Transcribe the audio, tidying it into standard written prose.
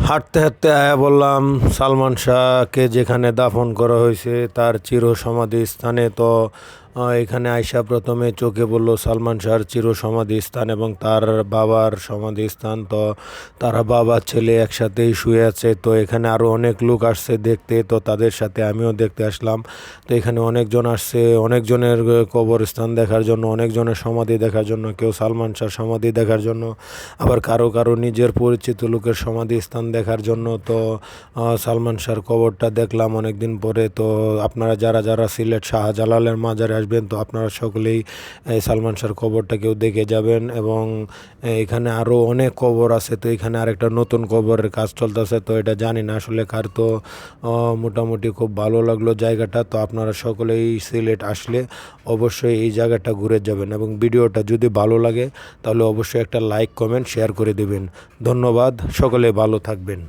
হাঁটতে হাঁটতে আয়া বললাম সালমান শাহকে যেখানে দাফন করা হয়েছে তার চির সমাধি স্থানে। তো এখানে আইসা প্রথমে চোখে পড়ল সালমান শাহর চির সমাধি স্থান এবং তার বাবার সমাধি স্থান। তো তারা বাবা ছেলে একসাথেই শুয়ে আছে। তো এখানে আরও অনেক লোক আসছে দেখতে, তো তাদের সাথে আমিও দেখতে আসলাম। তো এখানে অনেকজন আসছে, অনেকজনের কবরস্থান দেখার জন্য, অনেকজনের সমাধি দেখার জন্য, কেউ সালমান শাহর সমাধি দেখার জন্য, আবার কারো কারো নিজের পরিচিত লোকের সমাধি স্থান দেখার জন্য। তো সালমান শাহর কবরটা দেখলাম অনেক দিন পরে। তো আপনারা যারা যারা সিলেট শাহজালালের মাজারে আসবেন, তো আপনারা সকলেই এই সালমান শাহর কবরটা কেউ দেখে যাবেন। এবং এখানে আরও অনেক কবর আছে। তো এখানে আরেকটা নতুন কবরের কাজ চলতেছে, তো এটা জানি না আসলে কার। তো মোটামুটি খুব ভালো লাগলো জায়গাটা। তো আপনারা সকলেই সিলেট আসলে অবশ্যই এই জায়গাটা ঘুরে যাবেন, এবং ভিডিওটা যদি ভালো লাগে তাহলে অবশ্যই একটা লাইক কমেন্ট শেয়ার করে দেবেন। ধন্যবাদ, সকলে ভালো থাকবেন।